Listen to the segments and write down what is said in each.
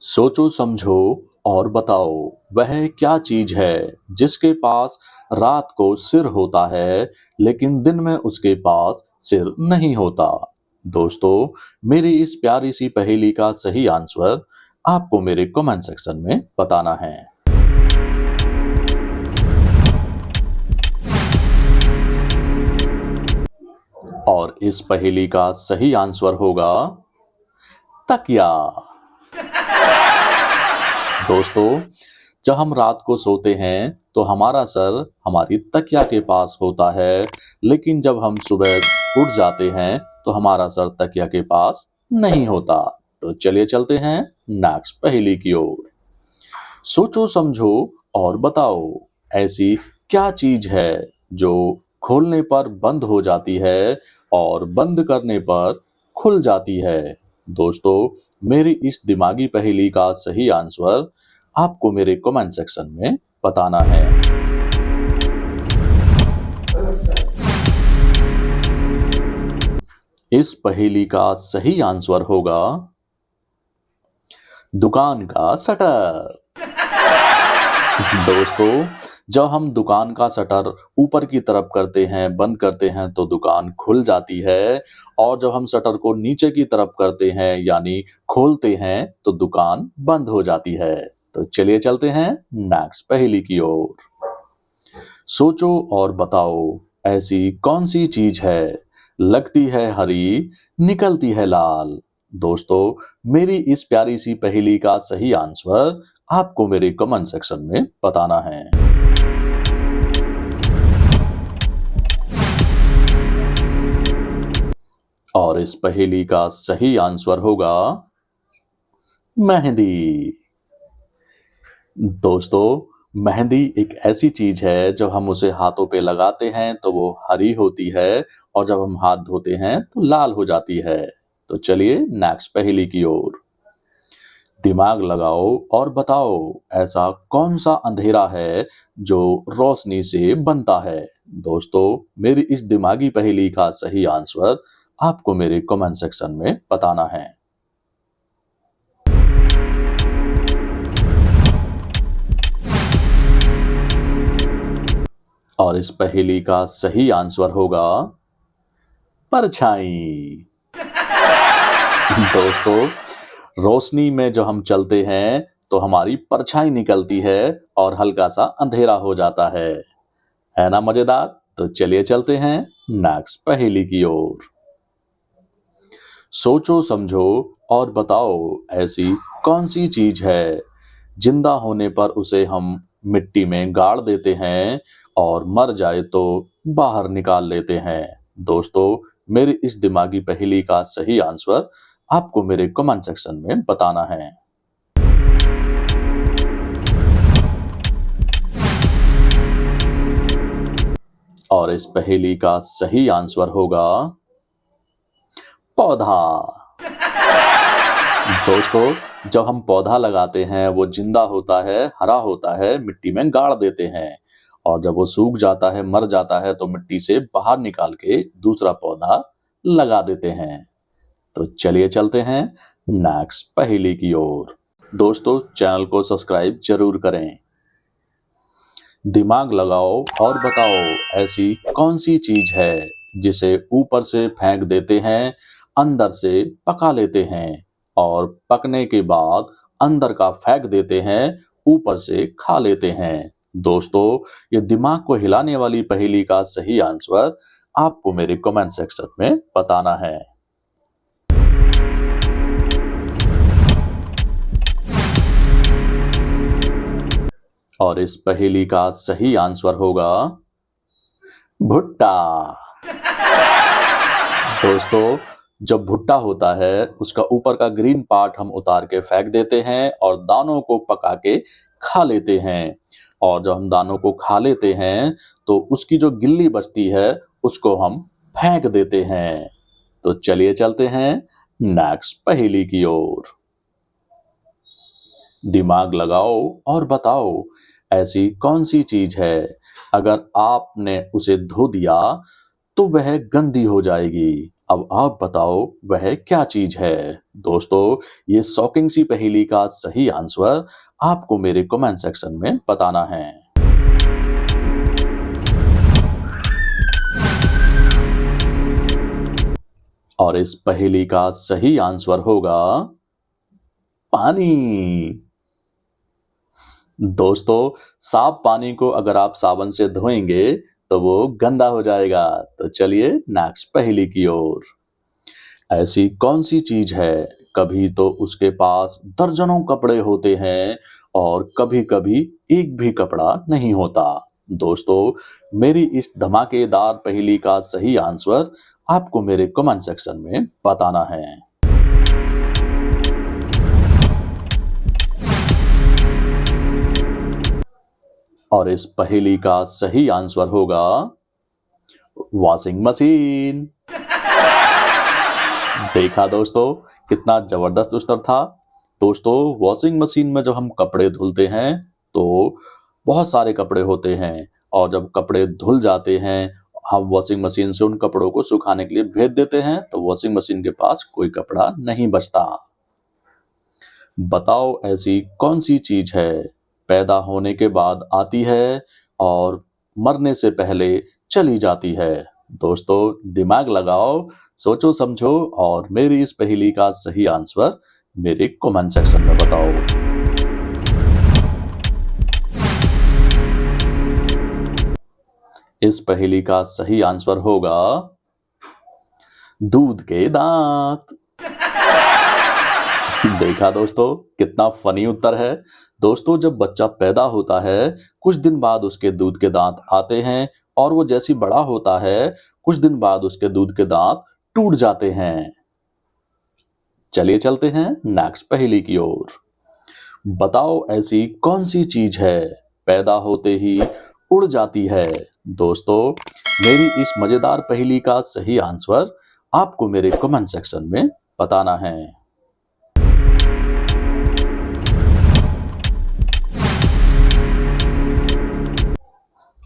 सोचो समझो और बताओ वह क्या चीज है जिसके पास रात को सिर होता है लेकिन दिन में उसके पास सिर नहीं होता। दोस्तों, मेरी इस प्यारी सी पहेली का सही आंसर आपको मेरे कमेंट सेक्शन में बताना है। और इस पहेली का सही आंसर होगा तकिया। दोस्तों, जब हम रात को सोते हैं तो हमारा सर हमारी तकिया के पास होता है, लेकिन जब हम सुबह उठ जाते हैं तो हमारा सर तकिया के पास नहीं होता। तो चलिए चलते हैं नेक्स्ट पहेली की ओर। सोचो समझो और बताओ ऐसी क्या चीज है जो खोलने पर बंद हो जाती है और बंद करने पर खुल जाती है। दोस्तों, मेरी इस दिमागी पहेली का सही आंसर आपको मेरे कमेंट सेक्शन में बताना है। इस पहेली का सही आंसर होगा दुकान का शटर। दोस्तों, जब हम दुकान का शटर ऊपर की तरफ करते हैं, बंद करते हैं तो दुकान खुल जाती है, और जब हम शटर को नीचे की तरफ करते हैं यानी खोलते हैं तो दुकान बंद हो जाती है। तो चलिए चलते हैं नेक्स्ट पहेली की ओर। सोचो और बताओ ऐसी कौन सी चीज है लगती है हरी निकलती है लाल। दोस्तों, मेरी इस प्यारी सी पहेली का सही आंसर आपको मेरे कमेंट सेक्शन में बताना है। और इस पहेली का सही आंसर होगा मेहंदी। दोस्तों, मेहंदी एक ऐसी चीज है जब हम उसे हाथों पे लगाते हैं तो वो हरी होती है, और जब हम हाथ धोते हैं तो लाल हो जाती है। तो चलिए नेक्स्ट पहेली की ओर। दिमाग लगाओ और बताओ ऐसा कौन सा अंधेरा है जो रोशनी से बनता है। दोस्तों, मेरी इस दिमागी पहेली का सही आंसर आपको मेरे कमेंट सेक्शन में बताना है। और इस पहेली का सही आंसर होगा परछाई। दोस्तों, रोशनी में जो हम चलते हैं तो हमारी परछाई निकलती है और हल्का सा अंधेरा हो जाता है ना मजेदार। तो चलिए चलते हैं नेक्स्ट पहेली की ओर। सोचो समझो और बताओ ऐसी कौन सी चीज है जिंदा होने पर उसे हम मिट्टी में गाड़ देते हैं और मर जाए तो बाहर निकाल लेते हैं। दोस्तों, मेरी इस दिमागी पहेली का सही आंसर आपको मेरे कमेंट सेक्शन में बताना है। और इस पहेली का सही आंसर होगा पौधा। दोस्तों, जब हम पौधा लगाते हैं वो जिंदा होता है, हरा होता है, मिट्टी में गाड़ देते हैं, और जब वो सूख जाता है, मर जाता है तो मिट्टी से बाहर निकाल के दूसरा पौधा लगा देते हैं। तो चलिए चलते हैं नेक्स्ट पहेली की ओर। दोस्तों, चैनल को सब्सक्राइब जरूर करें। दिमाग लगाओ और बताओ ऐसी कौन सी चीज है जिसे ऊपर से फेंक देते हैं, अंदर से पका लेते हैं, और पकने के बाद अंदर का फेंक देते हैं, ऊपर से खा लेते हैं। दोस्तों, ये दिमाग को हिलाने वाली पहेली का सही आंसर आपको मेरे कमेंट सेक्शन में बताना है। और इस पहेली का सही आंसर होगा भुट्टा। दोस्तों, जब भुट्टा होता है उसका ऊपर का ग्रीन पार्ट हम उतार के फेंक देते हैं और दानों को पका के खा लेते हैं, और जब हम दानों को खा लेते हैं तो उसकी जो गिल्ली बचती है उसको हम फेंक देते हैं। तो चलिए चलते हैं नेक्स्ट पहेली की ओर। दिमाग लगाओ और बताओ ऐसी कौन सी चीज है अगर आपने उसे धो दिया तो वह गंदी हो जाएगी, अब आप बताओ वह क्या चीज है। दोस्तों, ये शॉकिंग सी पहेली का सही आंसर आपको मेरे कमेंट सेक्शन में बताना है। और इस पहेली का सही आंसर होगा पानी। दोस्तों, साफ पानी को अगर आप साबुन से धोएंगे तो वो गंदा हो जाएगा। तो चलिए नेक्स्ट पहेली की ओर। ऐसी कौन सी चीज है, कभी तो उसके पास दर्जनों कपड़े होते हैं और कभी-कभी एक भी कपड़ा नहीं होता। दोस्तों, मेरी इस धमाकेदार पहेली का सही आंसर आपको मेरे कमेंट सेक्शन में बताना है। और इस पहेली का सही आंसर होगा वॉशिंग मशीन। देखा दोस्तों, कितना जबरदस्त उत्तर था। दोस्तों, वॉशिंग मशीन में जब हम कपड़े धुलते हैं तो बहुत सारे कपड़े होते हैं और जब कपड़े धुल जाते हैं, हम वॉशिंग मशीन से उन कपड़ों को सुखाने के लिए भेज देते हैं तो वॉशिंग मशीन के पास कोई कपड़ा नहीं बचता। बताओ ऐसी कौन सी चीज है, पैदा होने के बाद आती है और मरने से पहले चली जाती है। दोस्तों, दिमाग लगाओ, सोचो समझो और मेरी इस पहेली का सही आंसर मेरे कमेंट सेक्शन में बताओ। इस पहेली का सही आंसर होगा दूध के दांत। देखा दोस्तों, कितना फनी उत्तर है। दोस्तों, जब बच्चा पैदा होता है, कुछ दिन बाद उसके दूध के दांत आते हैं और वो जैसी बड़ा होता है, कुछ दिन बाद उसके दूध के दांत टूट जाते हैं। चलिए चलते हैं नेक्स्ट पहेली की ओर। बताओ ऐसी कौन सी चीज है, पैदा होते ही उड़ जाती है। दोस्तों, मेरी इस मजेदार पहेली का सही आंसर आपको मेरे कमेंट सेक्शन में बताना है।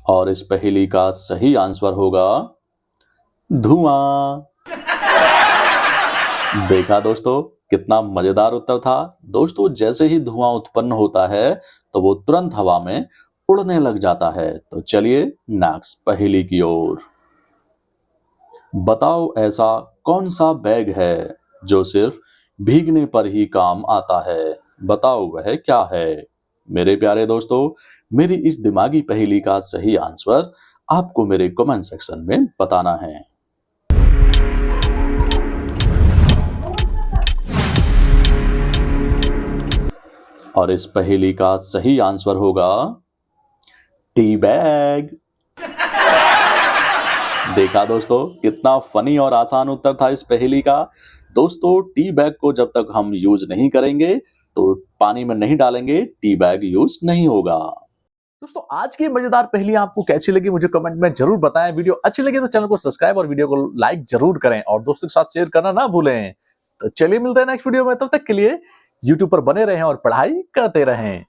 और इस पहेली का सही आंसर होगा धुआं। देखा दोस्तों, कितना मजेदार उत्तर था। दोस्तों, जैसे ही धुआं उत्पन्न होता है तो वो तुरंत हवा में उड़ने लग जाता है। तो चलिए नेक्स्ट पहेली की ओर। बताओ ऐसा कौन सा बैग है जो सिर्फ भीगने पर ही काम आता है। बताओ वह क्या है। मेरे प्यारे दोस्तों, मेरी इस दिमागी पहेली का सही आंसर आपको मेरे कमेंट सेक्शन में बताना है। और इस पहेली का सही आंसर होगा टी बैग। देखा दोस्तों, कितना फनी और आसान उत्तर था इस पहेली का। दोस्तों, टी बैग को जब तक हम यूज नहीं करेंगे तो पानी में नहीं डालेंगे, टी बैग यूज नहीं होगा। दोस्तों, आज की मजेदार पहेली आपको कैसी लगी मुझे कमेंट में जरूर बताएं। वीडियो अच्छी लगी तो चैनल को सब्सक्राइब और वीडियो को लाइक जरूर करें और दोस्तों के साथ शेयर करना ना भूलें। तो चलिए मिलते हैं नेक्स्ट वीडियो में, तब तक के लिए यूट्यूब पर बने रहें और पढ़ाई करते रहें।